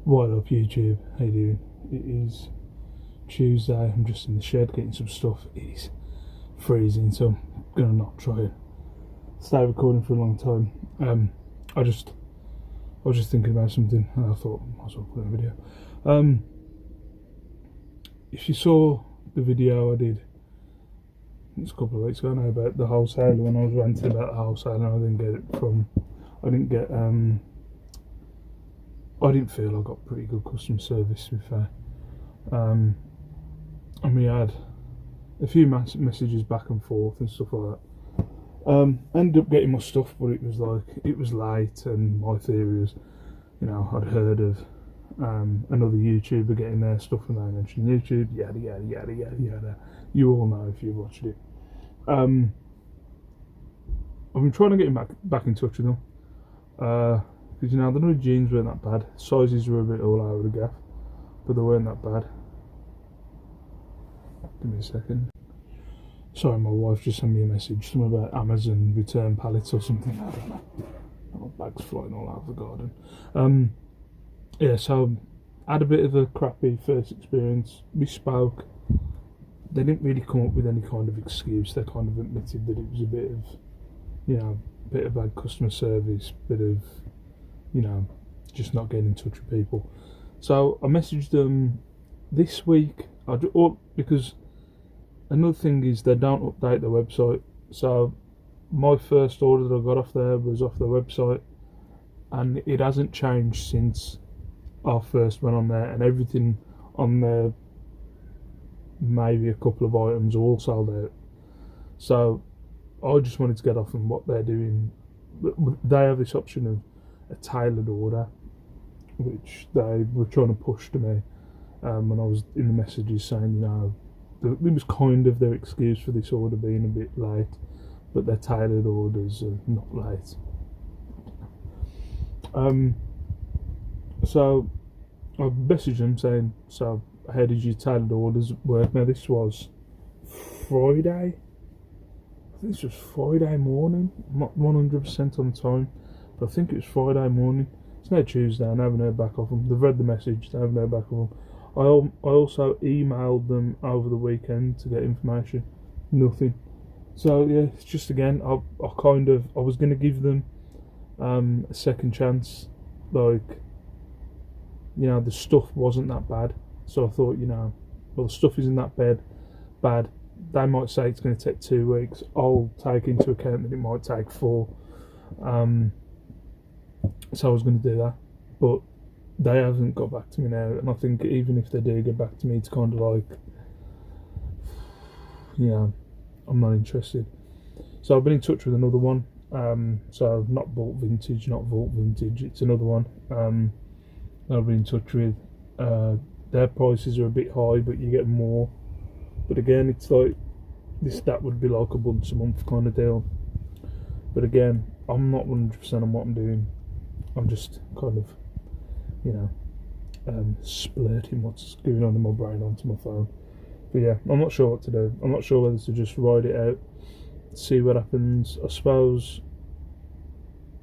What up YouTube, how you doing? It is Tuesday, I'm just in the shed getting some stuff. It is freezing, so I'm gonna not try and stay recording for a long time. I was just thinking about something and I thought I might as well put in a video. If you saw the video I did, it's a couple of weeks ago now, about the wholesaler, when I was ranting about the wholesaler, I didn't feel I got pretty good customer service, to be fair. And we had a few messages back and forth and stuff like that. Ended up getting my stuff, but it was late, and my theory was, I'd heard of another YouTuber getting their stuff, and they mentioned YouTube, yada yada yada yada yada. You all know if you've watched it. I've been trying to get back in touch with them. Because the new jeans weren't that bad. Sizes were a bit all over the gaff, but they weren't that bad. Give me a second. Sorry, my wife just sent me a message, something about Amazon return pallets or something. I don't know. My bag's flying all over the garden. Yeah, so I had a bit of a crappy first experience. We spoke. They didn't really come up with any kind of excuse. They kind of admitted that it was a bit of, bit of bad customer service, bit of, just not getting in touch with people. So I messaged them this week, because another thing is they don't update their website. So my first order that I got off there was off their website, and it hasn't changed since I first went on there, and everything on there, maybe a couple of items, all sold out. So I just wanted to get off on what they're doing. They have this option of a tailored order, which they were trying to push to me when I was in the messages saying, it was kind of their excuse for this order being a bit late, but their tailored orders are not late. So I messaged them saying, so how did your tailored orders work? Now this was Friday. I think this was Friday morning. I'm not 100% on time, but I think it was Friday morning. It's now Tuesday and I haven't heard back of them. They've read the message, they haven't heard back of them. I also emailed them over the weekend to get information. Nothing. So yeah, it's just, again, I was going to give them a second chance. The stuff wasn't that bad. So I thought, well, the stuff isn't that bad. They might say it's going to take 2 weeks. I'll take into account that it might take 4. So I was going to do that, but they haven't got back to me now. And I think even if they do get back to me, it's kind of like, I'm not interested. So I've been in touch with another one. So not Vault Vintage, it's another one. I've been in touch with. Their prices are a bit high, but you get more. But again, it's like that would be like a once a month kind of deal. But again, I'm not 100% on what I'm doing. I'm just kind of, splurting what's going on in my brain onto my phone. But yeah, I'm not sure what to do. I'm not sure whether to just ride it out, see what happens. I suppose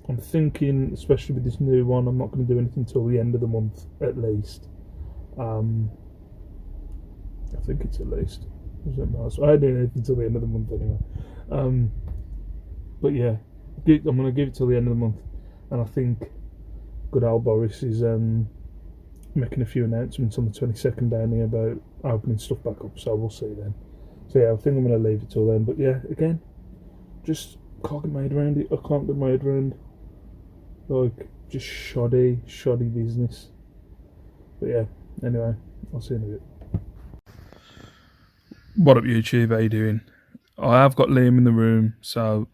I'm thinking, especially with this new one, I'm not going to do anything till the end of the month at least. I think it's at least. I don't do anything till the end of the month anyway. But yeah, I'm going to give it till the end of the month, and I think good old Boris is making a few announcements on the 22nd down here about opening stuff back up, so we'll see then. So yeah, I think I'm going to leave it till then. But yeah, again, just can't get my head around it. I can't get my head around just shoddy business. But yeah, anyway, I'll see you in a bit. What up YouTube, how you doing? I have got Liam in the room, so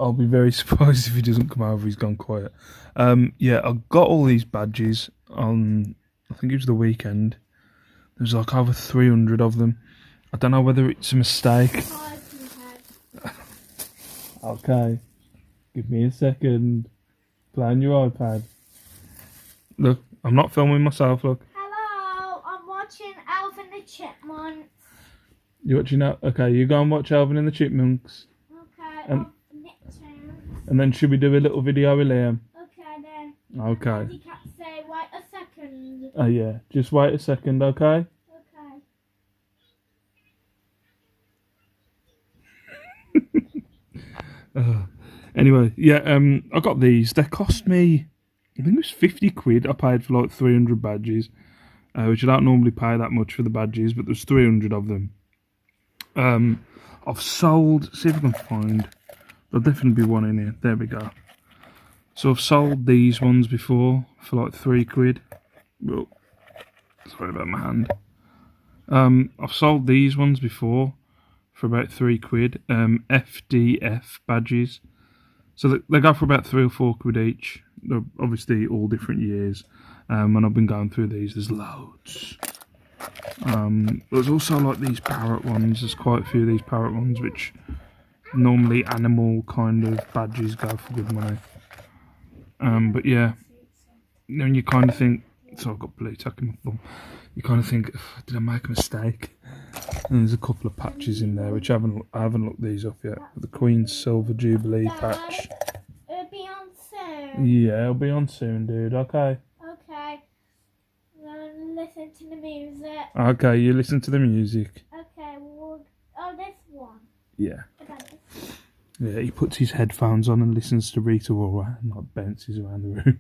I'll be very surprised if he doesn't come over. He's gone quiet. Yeah, I got all these badges on, I think it was the weekend. There's like over 300 of them. I don't know whether it's a mistake. Okay, give me a second. Play on your iPad. Look, I'm not filming myself, look. Hello, I'm watching Alvin the Chipmunks. You watching that? Okay, you go and watch Alvin and the Chipmunks. Okay, And, Nicktoons. and then should we do a little video with Liam? Okay then. Okay. And you can't say, wait a second. Oh yeah, just wait a second, okay? Okay. Anyway, yeah, I got these. They cost me, I think it was 50 quid. I paid for like 300 badges, which I don't normally pay that much for the badges, but there's 300 of them. I've sold, see if I can find, there'll definitely be one in here. There we go. So I've sold these ones before for like 3 quid. Well, sorry about my hand. I've sold these ones before for about 3 quid. FDF badges. So they go for about 3 or 4 quid each. They're obviously all different years. And I've been going through these. There's loads. There's also like these parrot ones. There's quite a few of these parrot ones, which normally animal kind of badges go for good money. But yeah, and you kind of think, so I've got blue tack in my thumb. You kind of think, did I make a mistake? And there's a couple of patches in there which I haven't looked these up yet. The Queen's Silver Jubilee patch. It'll be on soon. Yeah, it'll be on soon, dude. Okay. Okay. Listen to the music. Okay, you listen to the music. Okay. Oh, this one. Yeah. Okay. Yeah, he puts his headphones on and listens to Rita Ora and like bounces around the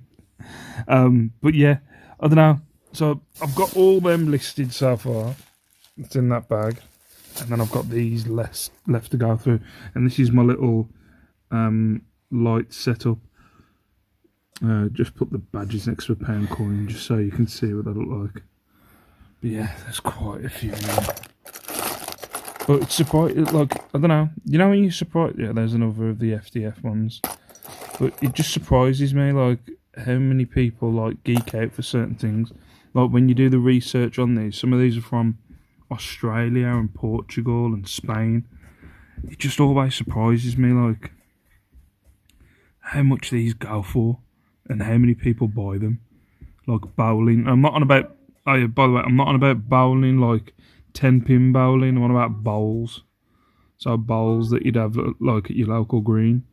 room. But yeah, I don't know. So I've got all them listed so far. It's in that bag. And then I've got these left to go through. And this is my little light setup. Just put the badges next to a pound coin just so you can see what they look like. But yeah, there's quite a few there. But it's surprising, like, I don't know. You know when you surprise... Yeah, there's another of the FDF ones. But it just surprises me, like, how many people, like, geek out for certain things. Like, when you do the research on these, some of these are from Australia and Portugal and Spain. It just always surprises me, like, how much these go for and how many people buy them. Like, bowling. I'm not on about... Oh, yeah, by the way, I'm not on about bowling, like... 10-pin bowling. I'm on about bowls. So bowls that you'd have like at your local green.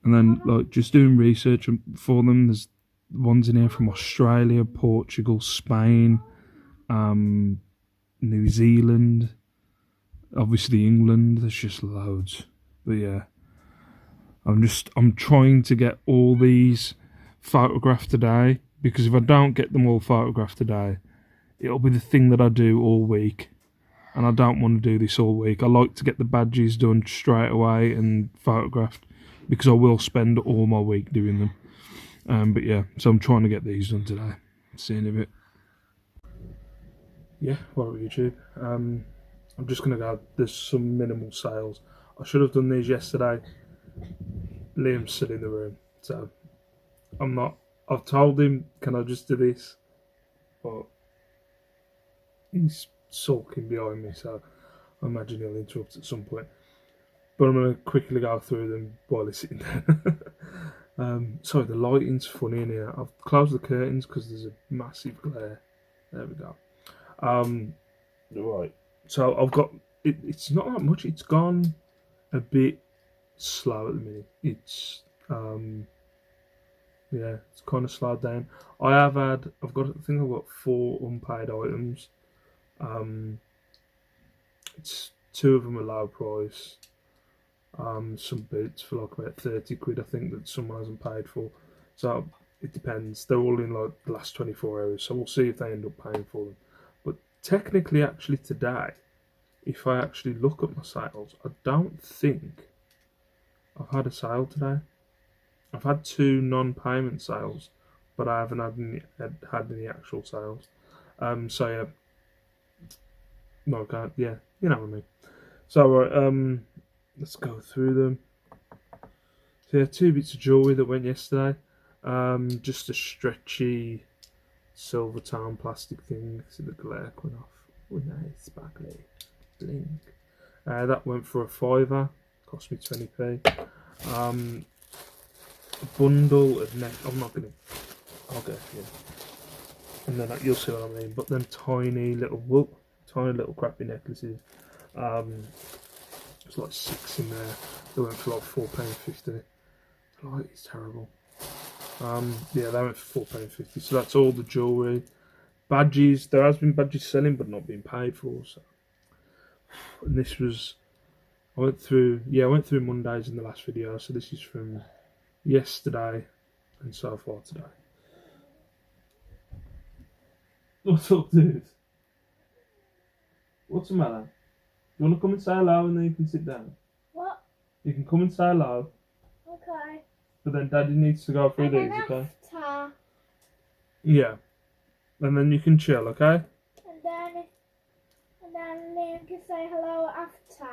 And then like just doing research for them. There's ones in here from Australia, Portugal, Spain, New Zealand, obviously England. There's just loads. But yeah, I'm trying to get all these photographed today, because if I don't get them all photographed today, it'll be the thing that I do all week, and I don't want to do this all week. I like to get the badges done straight away and photographed, because I will spend all my week doing them. But yeah, so I'm trying to get these done today. See you in a bit. Yeah, well, YouTube. I'm just going to go, there's some minimal sales. I should have done these yesterday. Liam's still in the room, so I've told him, can I just do this? But he's sulking behind me, so I imagine he'll interrupt at some point. But I'm going to quickly go through them while he's sitting down. Sorry, the lighting's funny in here. I've closed the curtains because there's a massive glare. There we go. Right, so I've got... It's not that much. It's gone a bit slow at the minute. It's... yeah, it's kind of slowed down. I think I've got 4 unpaid items. It's 2 of them are low price. Some boots for like about 30 quid, I think, that someone hasn't paid for. So it depends. They're all in like the last 24 hours, so we'll see if they end up paying for them. But technically, actually today, if I actually look at my sales, I don't think I've had a sale today. I've had 2 non-payment sales, but I haven't had any actual sales. So yeah. No, I can't. Yeah, you know what I mean. So, let's go through them. So, yeah, 2 bits of jewellery that went yesterday. Just a stretchy silver tone plastic thing. See the glare coming off. Oh, nice, sparkly. Blink. That went for a £5. Cost me 20p. A bundle of I'm not going to... I'll go here. and then you'll see what I mean. But then tiny little crappy necklaces. There's like 6 in there. They went for like £4.50. Like, it's terrible. Yeah, they went for £4.50. So that's all the jewellery. Badges. There has been badges selling, but not being paid for. So, and this was. I went through Mondays in the last video. So this is from yesterday and so far today. What's up, dude? What's the matter? You want to come and say hello and then you can sit down? What? You can come and say hello. Okay. But then Daddy needs to go through And these, then okay? after, Yeah. And then you can chill, okay? and then Liam can say hello after.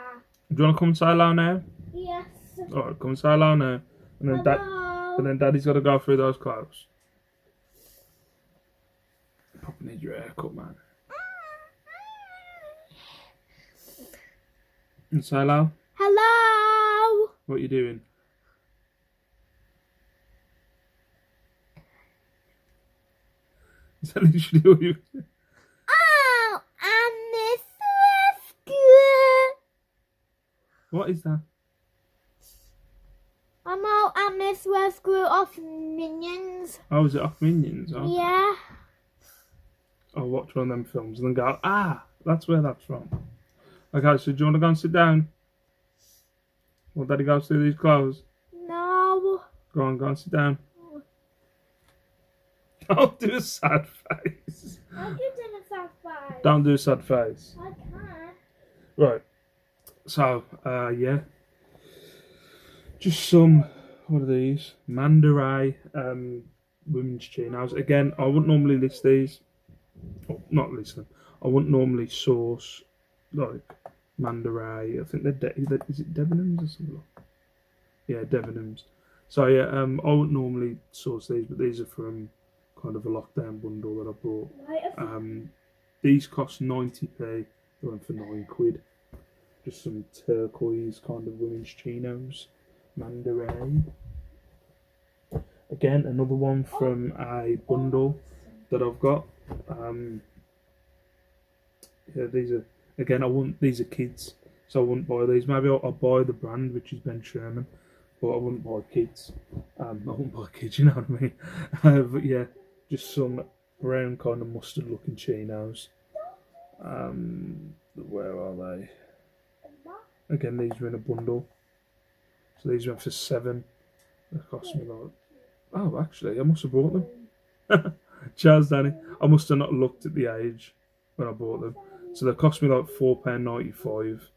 Do you want to come and say hello now? Yes. Alright, come and say hello now. And then, Hello. Daddy's got to go through those clothes. Probably need your haircut, man. And say hello. Hello. What are you doing? Is that literally what you... Oh, and this was good. What is that? I'm out and this was good off Minions. Oh, is it off Minions? Oh. Yeah. I'll watch one of them films and then go, ah, that's where that's from. Okay, so do you want to go and sit down? Well, Daddy goes through these clothes. No. Go and sit down. Don't do a sad face. I did in a South by. Don't do a sad face. I can't. Right. So, yeah. Just some, what are these? Mandaray women's chinos. Again, I wouldn't normally list these. Oh, not list them. I wouldn't normally source, like, Mandaray. I think they're, is it Debenhams or something? Yeah, Debenhams. So, yeah, I wouldn't normally source these, but these are from kind of a lockdown bundle that I bought. These cost 90p. They went for £9. Just some turquoise kind of women's chinos. Mandaray. Again, another one from a bundle that I've got. Yeah, these are, again, these are kids, so I wouldn't buy these. Maybe I'll buy the brand, which is Ben Sherman, but I wouldn't buy kids. I wouldn't buy kids, you know what I mean? But yeah, just some brown kind of mustard looking chinos. Where are they? Again, these were in a bundle. So these went for £7. They cost me like... Oh, actually, I must have bought them. Cheers, Danny. I must have not looked at the age when I bought them. So they cost me like £4.95.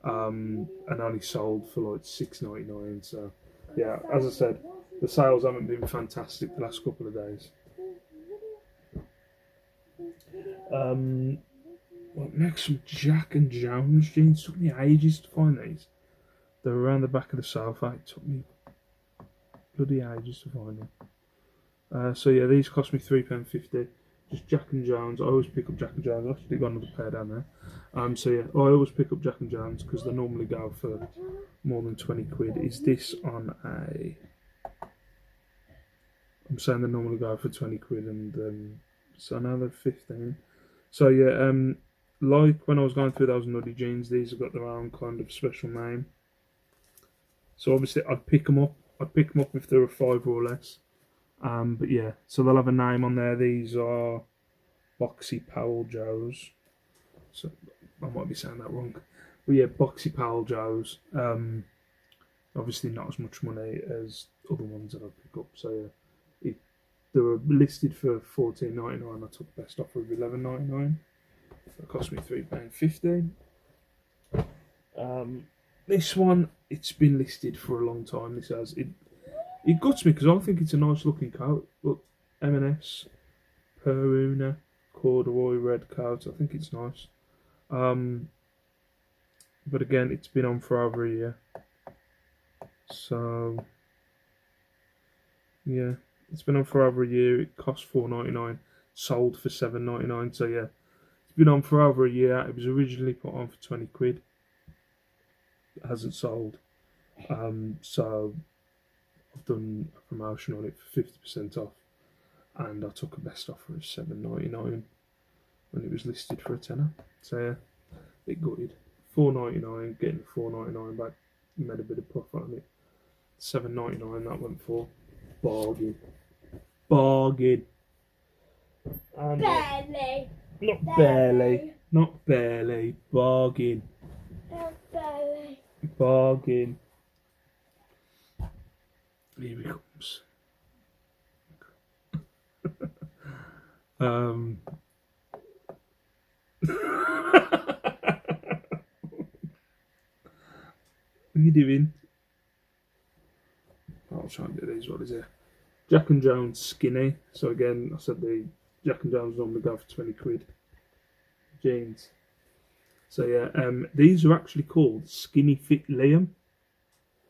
And only sold for like £6.99. So, yeah, as I said, the sales haven't been fantastic the last couple of days. Next, some Jack and Jones jeans. Took me ages to find these. They're around the back of the sofa. It took me bloody ages to find them. So yeah, these cost me £3.50. Just Jack and Jones. I always pick up Jack and Jones. I've actually got another pair down there. So yeah, I always pick up Jack and Jones because they normally go for more than £20. Is this on a... I'm saying they normally go for £20 and so now they're 15. So yeah, like when I was going through those nuddy jeans, these have got their own kind of special name. So obviously I'd pick them up. I'd pick them up if they were 5 or less. But yeah, so they'll have a name on there. These are Boxy Powell Joes. So I might be saying that wrong. But yeah, Boxy Powell Joes. Obviously not as much money as other ones that I pick up. So yeah, they were listed for $14.99. I took the best offer of $11.99. It cost me £3.50. This one, it's been listed for a long time. This has it guts me because I think it's a nice looking coat. Look, M&S Peruna corduroy red coat. I think it's nice. But again, it's been on for over a year. So yeah, it's been on for over a year. It cost $4.99. Sold for $7.99. So yeah, it's been on for over a year. It was originally put on for £20. It hasn't sold. So I've done a promotion on it for 50% off. and I took a best offer of $7.99 when it was listed for a tenner. So yeah, it gutted. $4.99, getting $4.99 back, made a bit of profit on it. $7.99 that went for. Bargain. Bargain. And Barely. not barely, bargain. Not barely. Bargain. Here he comes. What are you doing? I'll try and get these. What is it? Jack and Jones skinny. So again, I said the Jack and Jones normally go for 20 quid. Jeans. So yeah, these are actually called Skinny Fit Liam.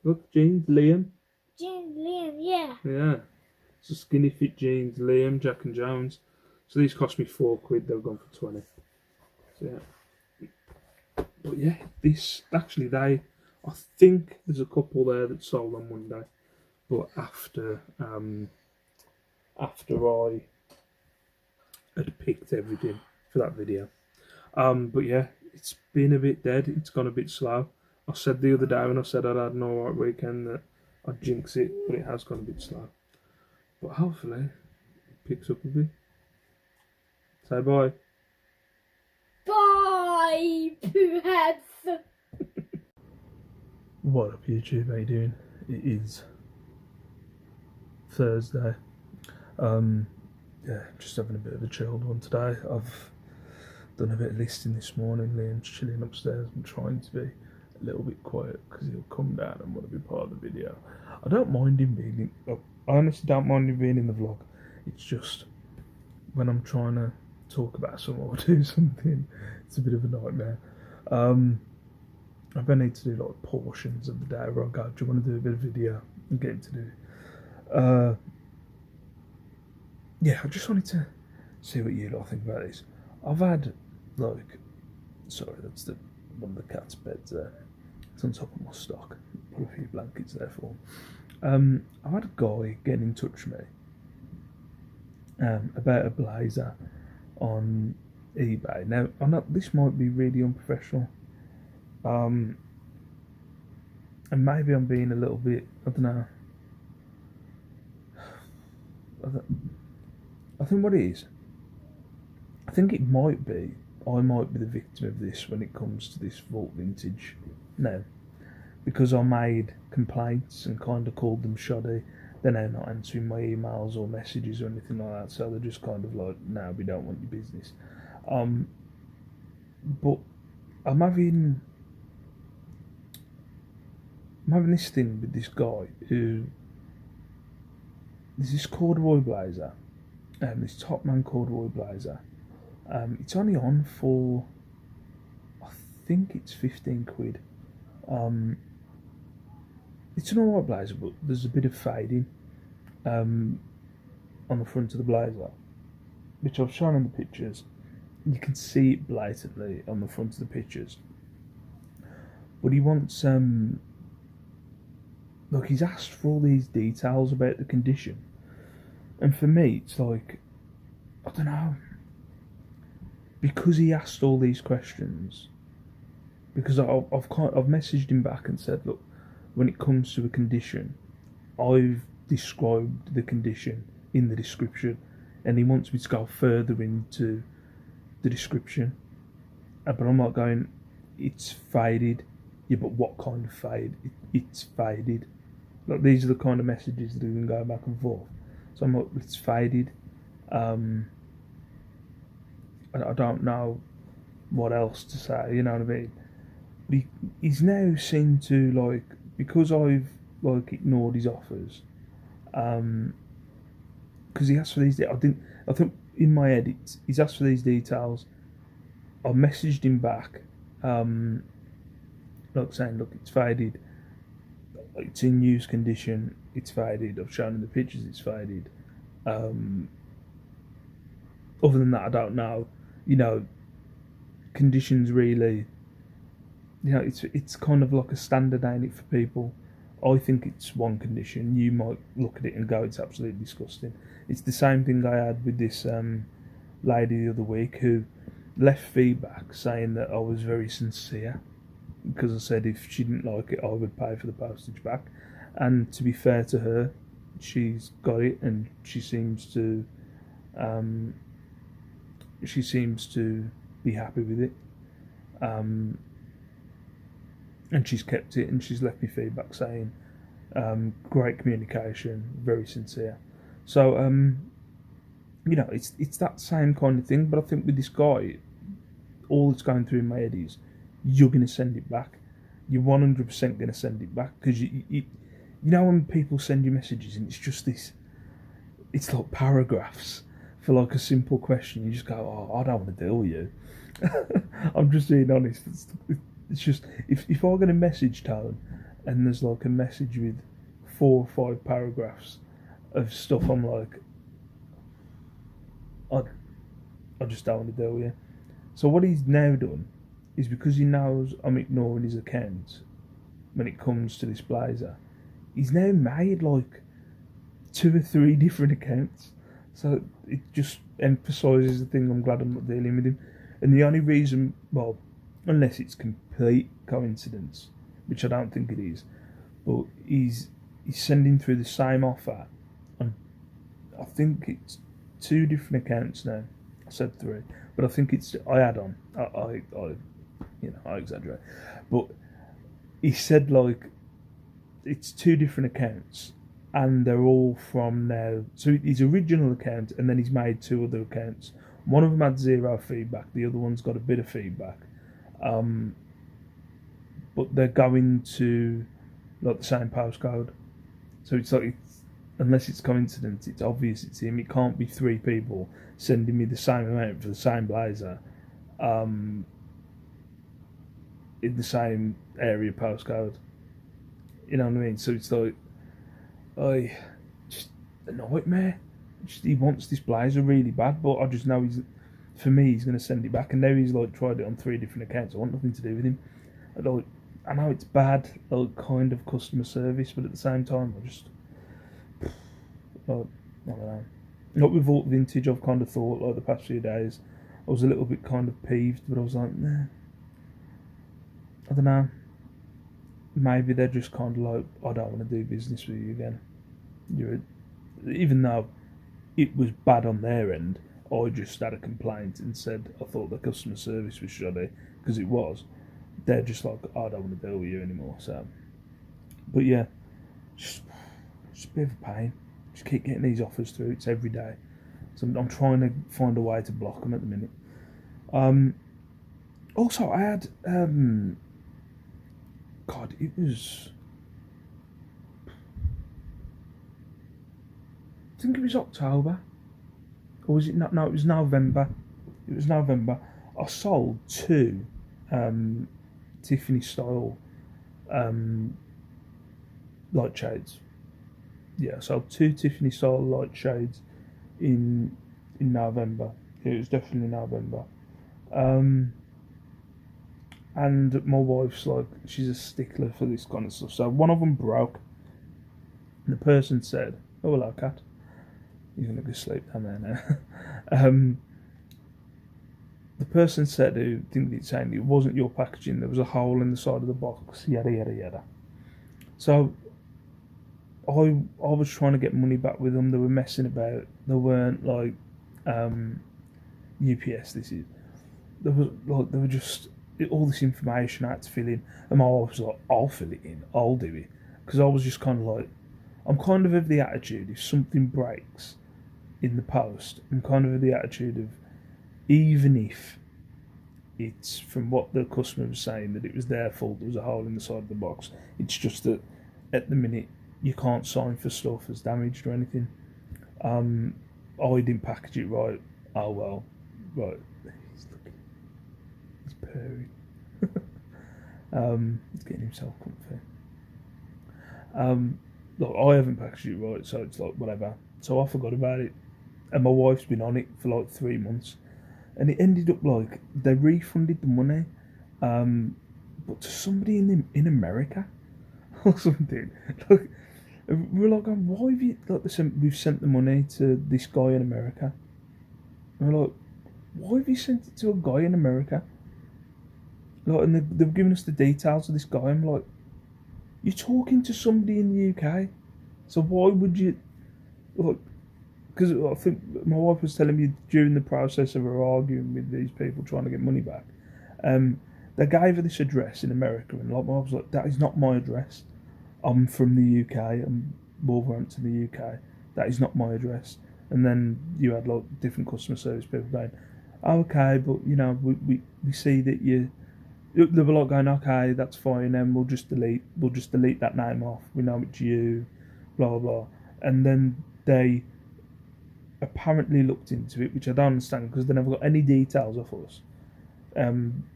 Look, jeans, Liam. Jeans, Liam, yeah. Yeah. So Skinny Fit Jeans, Liam, Jack and Jones. So these cost me 4 quid, they've gone for 20. So yeah. But yeah, this, actually I think there's a couple there that sold on Monday. But after I had picked everything for that video. But yeah, it's been a bit dead, it's gone a bit slow. I said the other day when I said I'd had an alright weekend that I'd jinx it, but it has gone a bit slow. But hopefully it picks up a bit. Say bye. Bye, pooheads. What up YouTube, how you doing? It is Thursday. Yeah, just having a bit of a chilled one today. I've done a bit of listing this morning. Liam's chilling upstairs and trying to be a little bit quiet because he'll come down and want to be part of the video. I don't mind him being in, I honestly don't mind him being in the vlog. It's just when I'm trying to talk about something or do something, it's a bit of a nightmare. I need to do like portions of the day where I go, do you want to do a bit of video and get him to do it. Yeah, I just wanted to see what you lot think about this. I've had, like, sorry, that's one of the cat's beds there. It's on top of my stock. Put a few blankets there for him. I've had a guy getting in touch with me about a blazer on eBay. Now, I know this might be really unprofessional. And maybe I'm being a little bit, I don't know. I think what it is, I think it might be, I might be the victim of this when it comes to this Vault Vintage now. Because I made complaints and kind of called them shoddy, they're now not answering my emails or messages or anything like that, so they're just kind of like, no, we don't want your business. But I'm having this thing with this guy who, there's this corduroy blazer, this Topman corduroy blazer. It's only on for, I think it's 15 quid. It's an alright blazer, but there's a bit of fading on the front of the blazer, which I've shown in the pictures. You can see it blatantly on the front of the pictures. But he wants, look, he's asked for all these details about the condition. And for me, it's like, I don't know, because he asked all these questions, because I've messaged him back and said, look, when it comes to a condition, I've described the condition in the description, and he wants me to go further into the description. But I'm not going, it's faded. Yeah, but what kind of fade? It's faded. Like, these are the kind of messages that have been going back and forth. So I'm like, it's faded. I don't know what else to say, you know what I mean? But he's now seemed to, like, because I've like ignored his offers, because he asked for these. I think in my head he's asked for these details. I messaged him back, like saying, look, it's faded. It's in use condition. It's faded. I've shown him the pictures. It's faded. Other than that, I don't know. You know, conditions really. You know, it's kind of like a standard, ain't it, for people I think it's one condition. You might look at it and go, it's absolutely disgusting. It's the same thing I had with this lady the other week who left feedback saying that I was very sincere because I said if she didn't like it, I would pay for the postage back. And to be fair to her, she's got it, and she seems to be happy with it. And she's kept it, and she's left me feedback saying great communication, very sincere. So it's that same kind of thing. But I think with this guy, all that's going through in my head is you're going to send it back. You're 100% going to send it back because you know when people send you messages and it's just this, it's like paragraphs for like a simple question. You just go, oh, I don't want to deal with you. I'm just being honest. It's just if I get a message tone and there's like a message with 4 or 5 paragraphs of stuff, I'm like, I just don't want to deal with you. So what he's now done is, because he knows I'm ignoring his account when it comes to this blazer, he's now made like 2 or 3 different accounts. So it just emphasises the thing. I'm glad I'm not dealing with him. And the only reason, well, unless it's complete coincidence, which I don't think it is, but he's sending through the same offer, and I think it's 2 different accounts now. I said 3, but I think it's, I add on. I exaggerate, but he said like it's 2 different accounts, and they're all from now. So his original account, and then he's made 2 other accounts. One of them had 0 feedback. The other one's got a bit of feedback. But they're going to like the same postcode. So it's like, unless it's coincidence, it's obvious it's him. It can't be 3 people sending me the same amount for the same blazer in the same area postcode. You know what I mean? So it's like, just a nightmare. He wants this blazer really bad, but I just know he's going to send it back. And now he's like tried it on 3 different accounts. I want nothing to do with him. I know it's bad, like kind of customer service, but at the same time, I don't know. Not with Vault Vintage, I've kind of thought like the past few days, I was a little bit kind of peeved, but I was like, nah, I don't know. Maybe they're just kind of like, I don't want to do business with you again. Even though it was bad on their end, I just had a complaint and said I thought the customer service was shoddy, because it was. They're just like, I don't want to deal with you anymore. So, but yeah, just a bit of a pain. Just keep getting these offers through. It's every day. So I'm trying to find a way to block them at the minute. Also, I had God, it was, I think it was October, or was it not? No, it was November. It was November. I sold 2 Tiffany style light shades. Yeah, I sold 2 Tiffany style light shades in November. It was definitely November. And my wife's like, she's a stickler for this kind of stuff. So one of them broke, and the person said, "Oh, hello, cat. You're gonna go sleep down there now." The person said, who didn't it saying it wasn't your packaging, there was a hole in the side of the box, yada yada yada. So I was trying to get money back with them. They were messing about. They weren't like UPS. They were just all this information I had to fill in, and my wife was like, "I'll fill it in. I'll do it," because I was just kind of like, I'm kind of the attitude, if something breaks in the post, I'm kind of the attitude of, even if it's from what the customer was saying that it was their fault, there was a hole in the side of the box, it's just that at the minute you can't sign for stuff as damaged or anything. I didn't package it right. Oh well, right. He's purring. He's getting himself comfy. Look, I haven't packaged it right, so it's like whatever. So I forgot about it, and my wife's been on it for like 3 months, and it ended up like they refunded the money, but to somebody in America. or something. Like, we're like, why have you, like, we've sent the money to this guy in America. And we're like, why have you sent it to a guy in America? Like, and they've given us the details of this guy. I'm like, you're talking to somebody in the UK, so why would you, like, because I think my wife was telling me during the process of her arguing with these people trying to get money back, they gave her this address in America, and like, I was like, that is not my address. I'm from the UK. I'm Wolverhampton, the UK. That is not my address. And then you had like different customer service people going, oh, okay, but you know, we see that you. They were like going, okay, that's fine, and we'll just delete that name off. We know it's you, blah blah blah. And then they apparently looked into it, which I don't understand because they never got any details of us.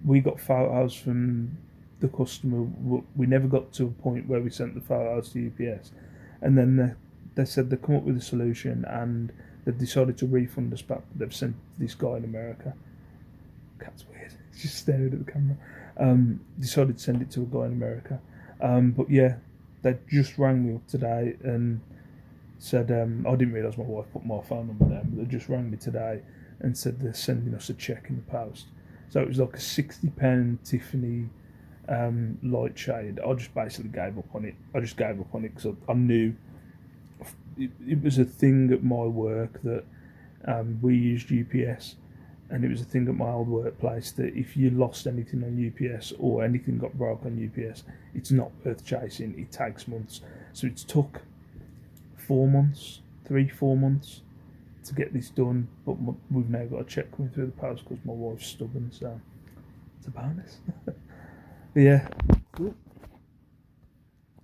We got photos from the customer. We never got to a point where we sent the photos to UPS, and then they said they come up with a solution and they've decided to refund us back. They've sent this guy in America. Cat's weird. He's just staring at the camera. Decided to send it to a guy in America. But yeah, they just rang me up today and said, I didn't realise my wife put my phone number down, but they just rang me today and said they're sending us a cheque in the post. So it was like a £60 Tiffany light shade. I just basically gave up on it. I just gave up on it because I knew it was a thing at my work that we used UPS, and it was a thing at my old workplace that if you lost anything on UPS or anything got broke on UPS, it's not worth chasing. It takes months. So it's took 4 months, 3-4 months to get this done, but we've now got a check coming through the post because my wife's stubborn, so it's a bonus. But yeah, drop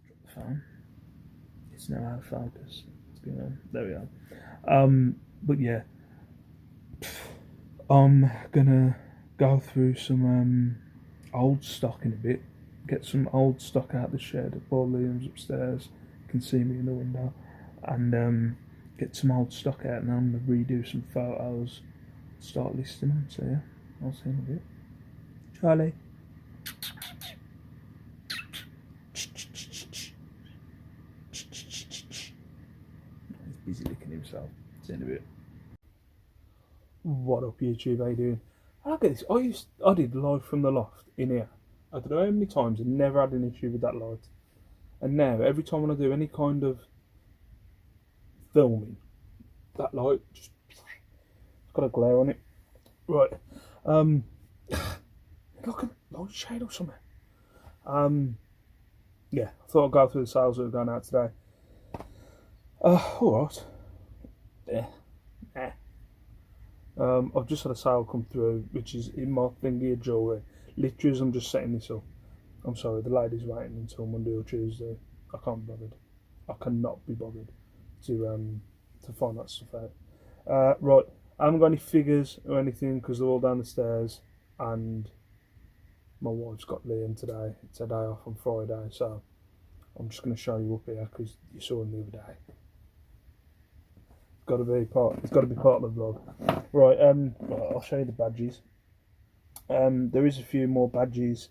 the phone. It's now out of focus. What's going on? There we are. But yeah, I'm gonna go through some old stock in a bit. Get some old stock out of the shed at Paul Liam's upstairs. You can see me in the window. And get some old stock out, and I'm going to redo some photos, start listing them. So yeah, I'll see you in a bit. Charlie. He's busy licking himself. See you in a bit. What up, YouTube? How you doing? Look at this. I did live from the loft in here. I don't know how many times and never had an issue with that light. And now every time when I do any kind of filming, that light just, it's got a glare on it. Right. Like a light shade or something. Yeah, I thought I'd go through the sales that are going out today. Alright. Yeah. I've just had a sale come through, which is in my thingy of jewellery. Literally as I'm just setting this up. I'm sorry, the lady's waiting until Monday or Tuesday. I can't be bothered. I cannot be bothered to find that stuff out. Right, I haven't got any figures or anything because they're all down the stairs, and my wife's got Liam today. It's a day off on Friday, so I'm just going to show you up here because you saw him the other day. It's got to be part of the vlog. Right, I'll show you the badges. There is a few more badges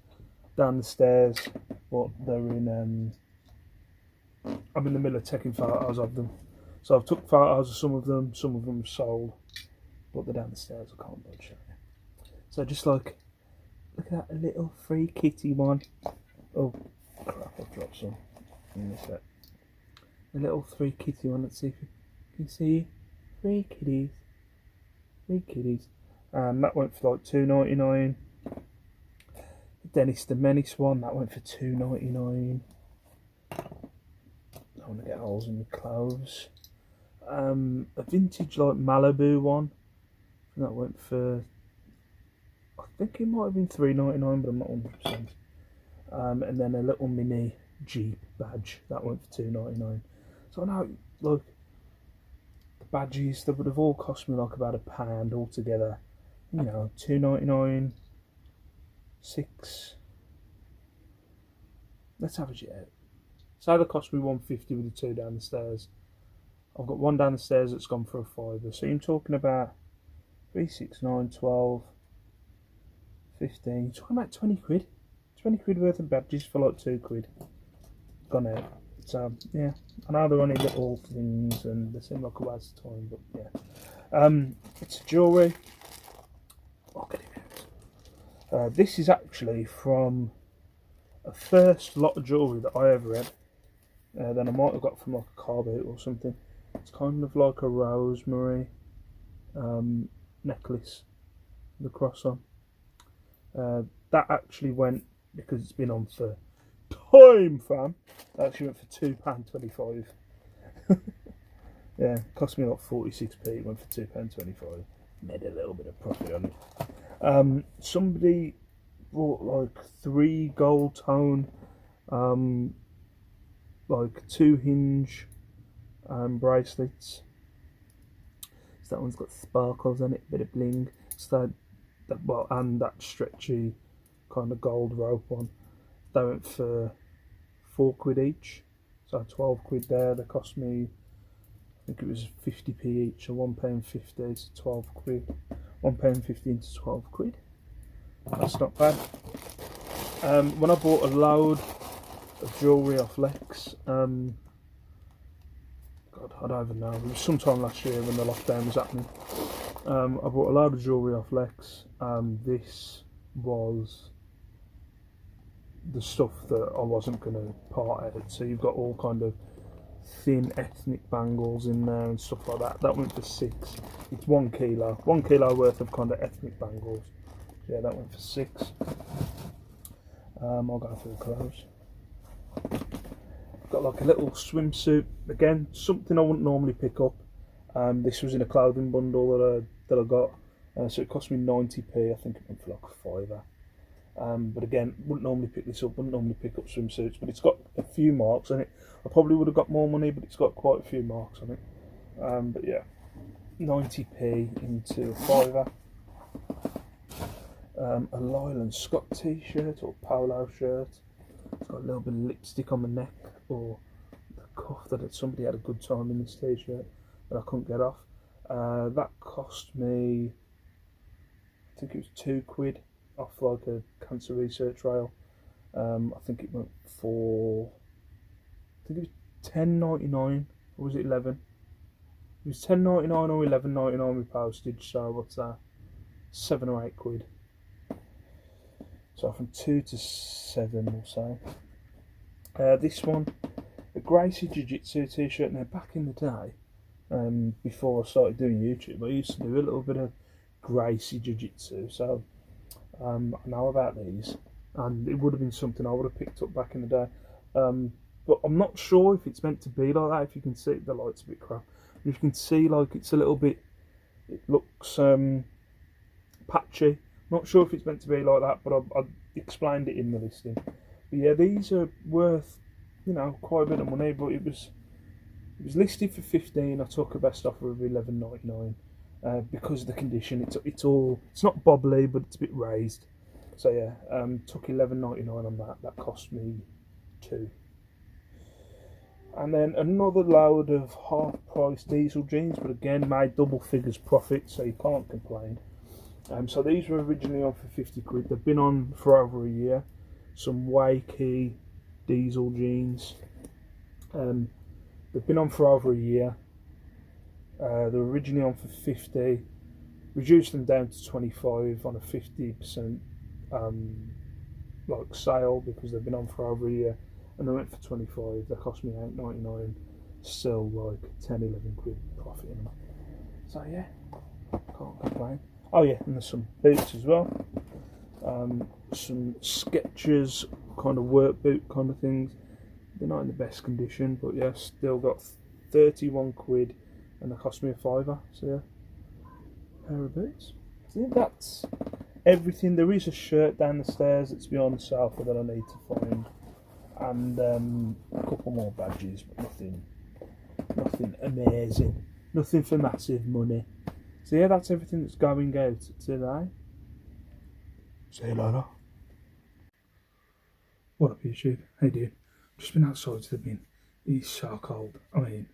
down the stairs, but they're in. I'm in the middle of taking photos of them. So I've took photos of some of them are sold, but they're down the stairs, I can't bother showing you. So just like, look at that, a little free kitty one. Oh crap, I've dropped some in this set. A little free kitty one, let's see if you can see. Free kitties. That went for like $2.99. The Dennis the Menace one, that went for $2.99. I want to get holes in the clothes. A vintage like Malibu one, that went for, I think it might have been $3.99, but I'm not 100%. And then a little mini Jeep badge, that went for $2.99. So I know, like, the badges, they would have all cost me like about £1 altogether. You know, $2.99, $6. Let's average it out. So they cost me $1.50 with the two down the stairs. I've got one down the stairs that's gone for £5. So you're talking about 3, 6, 9, 12, 15. You're talking about 20 quid. 20 quid worth of badges for like £2. gone out. So yeah, I know they're only little things and they seem like a waste of time, but yeah. It's jewellery. I'll get it out. This is actually from a first lot of jewellery that I ever had. Then I might have got from like a car boot or something. It's kind of like a rosemary necklace with a cross on. That actually went, because it's been on for time, fam. That actually went for £2.25. Yeah, it cost me like 46p. It went for £2.25. Made a little bit of profit on it. Somebody bought like 3 gold tone, like 2 hinge bracelets. So that one's got sparkles on it, bit of bling. So that, and that stretchy kind of gold rope one. They went for £4 each, so 12 quid there. They cost me, I think it was 50p each, so £1.50 to 12 quid. £1.50 to 12 quid. That's not bad. When I bought a load of jewellery off Lex, God, I don't even know. It was sometime last year when the lockdown was happening. I bought a load of jewellery off Lex. This was the stuff that I wasn't going to part edit. So you've got all kind of thin ethnic bangles in there and stuff like that. That went for 6. It's 1 kilo. 1 kilo worth of kind of ethnic bangles. Yeah, that went for 6. I'll go through the clothes. Got like a little swimsuit. Again, something I wouldn't normally pick up. This was in a clothing bundle that I got. So it cost me 90p. I think it went for like a £5. But again, wouldn't normally pick this up, wouldn't normally pick up swimsuits, but it's got a few marks on it. I probably would have got more money, but it's got quite a few marks on it. But yeah, 90p into a £5. A Lyland Scott t-shirt or polo shirt. It's got a little bit of lipstick on the neck or the cuff that somebody had a good time in this t-shirt that I couldn't get off. That cost me, I think it was £2 off like a cancer research rail. I think it went for, I think it was £10.99 or was it 11? It was £10.99 or £11.99 with postage. So what's that? 7 or 8 quid. So from 2 to 7 or so. This one, a Gracie Jiu-Jitsu t-shirt. Now back in the day, before I started doing YouTube, I used to do a little bit of Gracie Jiu-Jitsu. So I know about these, and it would have been something I would have picked up back in the day. But I'm not sure if it's meant to be like that. If you can see, the light's a bit crap. If you can see, like it's a little bit, it looks patchy. Not sure if it's meant to be like that, but I explained it in the listing. But yeah, these are worth, you know, quite a bit of money. But it was listed for 15. I took a best offer of £11.99 because of the condition. It's not bobbly, but it's a bit raised. So yeah, took £11.99 on that. That cost me £2. And then another load of half-price diesel jeans, but again made double figures profit, so you can't complain. So these were originally on for 50 quid. They've been on for over a year. Some Wakey diesel jeans. They've been on for over a year. They were originally on for 50. Reduced them down to 25 on a 50% like sale because they've been on for over a year. And they went for 25. They cost me £8.99. Still like 10-11 quid profit in them. So yeah, can't complain. Oh yeah, and there's some boots as well. Some Skechers kind of work boot kind of things. They're not in the best condition, but yeah, still got 31 quid, and they cost me a £5. So yeah, pair of boots. So yeah, that's everything. There is a shirt down the stairs that's beyond Salford that I need to find, and a couple more badges, but nothing amazing, nothing for massive money. So yeah, that's everything that's going out today. See you later. What up, YouTube? Hey dude, just been outside to the bin. It's so cold. I mean,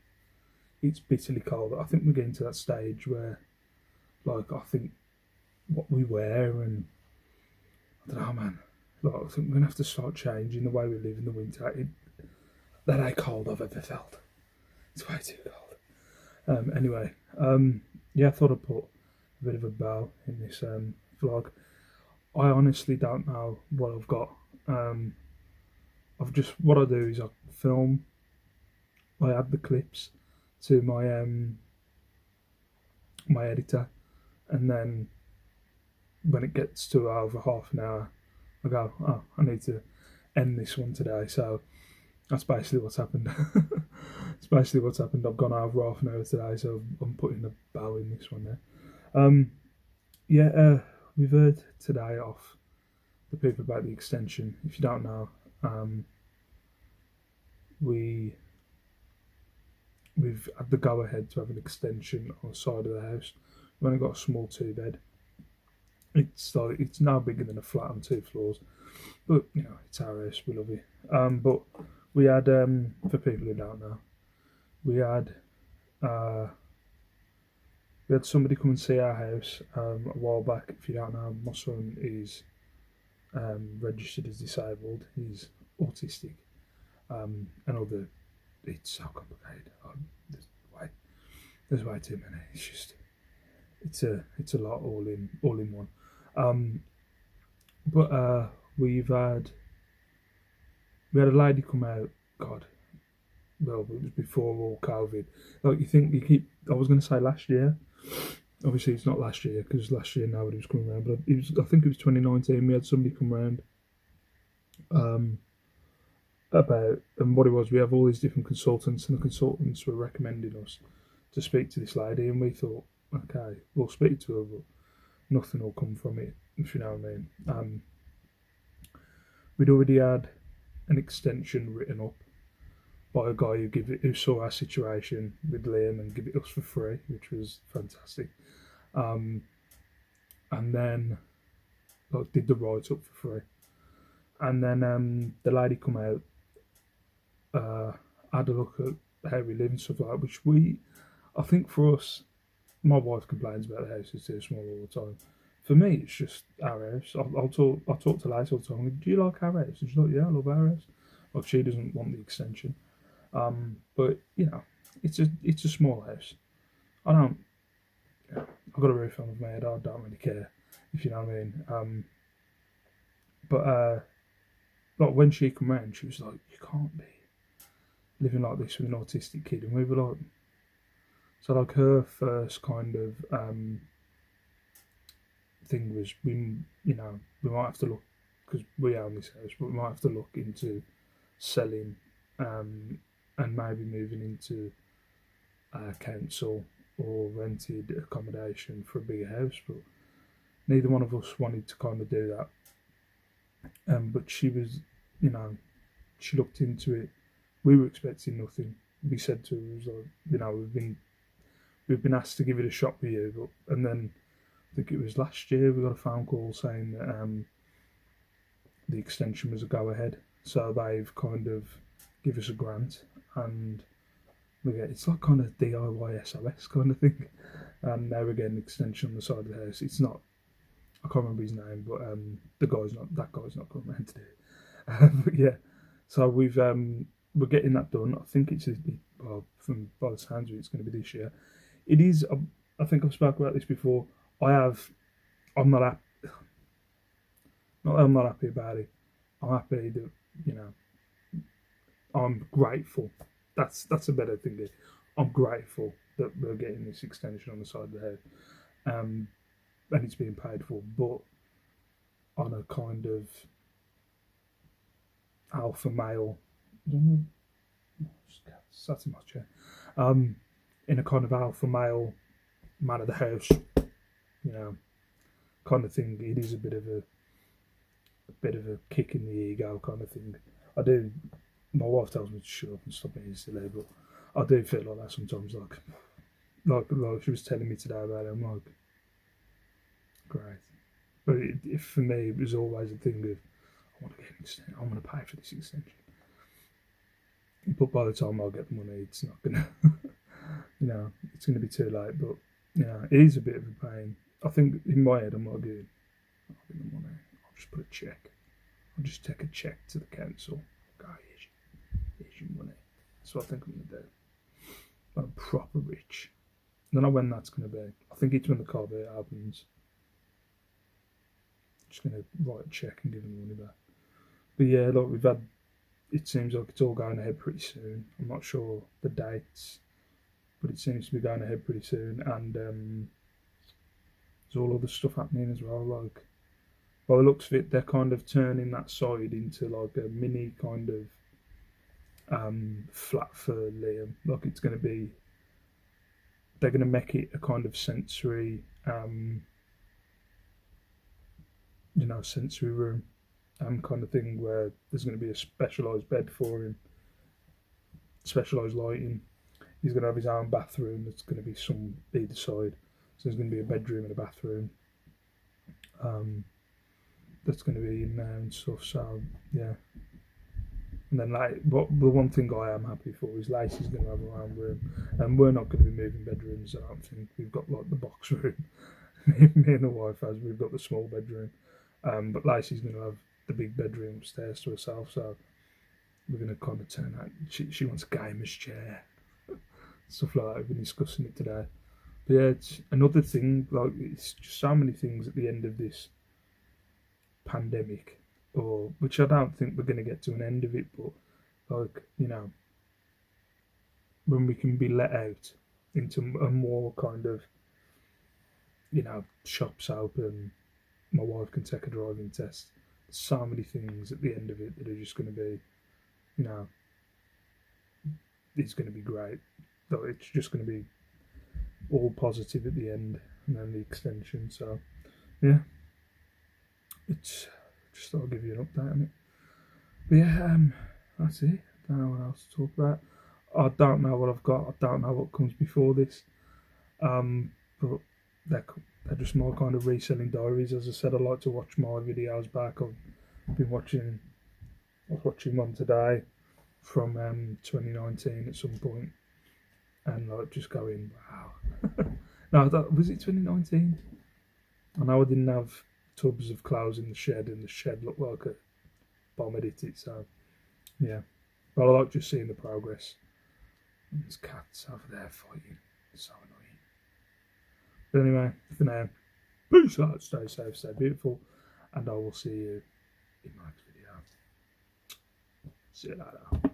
it's bitterly cold. I think we're getting to that stage where, like, I think what we wear and, I don't know, man. Like, I think we're going to have to start changing the way we live in the winter. that ain't cold I've ever felt. It's way too cold. Anyway, yeah, I thought I'd put a bit of a bow in this vlog. I honestly don't know what I've got. What I do is I film. I add the clips to my editor, and then when it gets to over half an hour, I go, oh, I need to end this one today. So that's basically what's happened. It's basically what's happened. I've gone over half an hour today, so I'm putting a bow in this one there. Yeah, we've heard today off the people about the extension. If you don't know, we've had the go ahead to have an extension on the side of the house. We've only got a small 2-bed. It's now bigger than a flat on 2 floors, but you know, it's our house, we love it. But we had, for people who don't know, we had somebody come and see our house a while back. If you don't know, my son is registered as disabled. He's autistic, and other. It's so complicated. There's way too many. It's a lot all in one. But we had a lady come out. God, well, it was before all COVID. Like I was going to say last year. Obviously, it's not last year because last year nobody was coming around. But I think it was 2019. We had somebody come around. And what it was, we have all these different consultants, and the consultants were recommending us to speak to this lady, and we thought, okay, we'll speak to her, but nothing will come from it, if you know what I mean. We'd already had an extension written up by a guy who saw our situation with Liam and give it us for free, which was fantastic. And then did the write up for free, and then the lady come out, had a look at how we live and stuff like that, which I think for us, my wife complains about the house is too small all the time. For me, it's just our house. I talk to Lisa all the time. Do you like our house? And she's like, yeah, I love our house. Like, she doesn't want the extension. But you know, it's a small house. I've got a roof on my head. I don't really care, if you know what I mean. But like when she came round, she was like, you can't be living like this with an autistic kid. And we were like, so like her first kind of thing was, we might have to look, because we own this house, but we might have to look into selling and maybe moving into council or rented accommodation for a bigger house. But neither one of us wanted to kind of do that. But she was, she looked into it. We were expecting nothing. We said to her, like, we've been asked to give it a shot with you, and then I think it was last year we got a phone call saying that the extension was a go ahead. So they've kind of give us a grant, and it's like kind of DIY SOS kind of thing. And now we're getting an extension on the side of the house. It's not, I can't remember his name, but that guy's not coming around to do it. But yeah, so we're getting that done. I think by the sounds of it, it's going to be this year. It is. I think I've spoken about this before. I'm not happy. Not that I'm not happy about it. I'm happy that I'm grateful. That's a better thing. I'm grateful that we're getting this extension on the side of the house, and it's being paid for, but on a kind of alpha male. Sat in my chair. In a kind of alpha male man of the house, kind of thing. It is a bit of a kick in the ego kind of thing. I do. My wife tells me to shut up and stop being silly, but I do feel like that sometimes. Like she was telling me today about it. I'm like, great. But for me, it was always a thing of, I want to get an extension. I want to pay for this extension. But by the time I'll get the money, it's not gonna, it's gonna be too late. But it is a bit of a pain. I think in my head, I'm not good. I'll get the money. I'll just put a check. I'll just take a check to the council. Go, here's your money. That's what I think I'm going to do. When I'm proper rich. I don't know when that's going to be. I think it's when the car bit happens. Just going to write a check and give them the money back. But yeah, like we've had, it seems like it's all going ahead pretty soon. I'm not sure the dates, but it seems to be going ahead pretty soon. And there's all other stuff happening as well. Like, by the looks of it, they're kind of turning that side into like a mini kind of flat for Liam. Like it's going to be, they're going to make it a kind of sensory, sensory room kind of thing, where there's going to be a specialised bed for him, specialised lighting. He's going to have his own bathroom. That's going to be some either side. So there's going to be a bedroom and a bathroom. That's going to be in there and stuff. So yeah. And then the one thing I am happy for is Lacey's going to have her own room, and we're not going to be moving bedrooms. I don't think we've got like the box room. Me and the wife we've got the small bedroom, but Lacey's going to have the big bedroom upstairs to herself. So we're going to kind of turn out. She wants a gamer's chair, stuff like that. We've been discussing it today. But yeah, it's another thing. Like it's just so many things at the end of this pandemic, or which I don't think we're going to get to an end of it, but like when we can be let out into a more kind of shops open, my wife can take a driving test. There's so many things at the end of it that are just going to be it's going to be great. It's just going to be all positive at the end, and then the extension. So yeah, it's just thought I'll give you an update on it. But yeah, that's it. I don't know what else to talk about. I don't know what I've got. I don't know what comes before this. But they're just more kind of reselling diaries. As I said, I like to watch my videos back. I was watching one today from 2019 at some point, and like just going, wow. No, was it 2019? I know I didn't have tubs of clothes in the shed, and the shed looked like a bomb had hit it. So yeah, but I like just seeing the progress. And there's cats over there fighting. It's so annoying. But anyway, for now, peace out, stay safe, stay beautiful, and I will see you in my next video. See you later.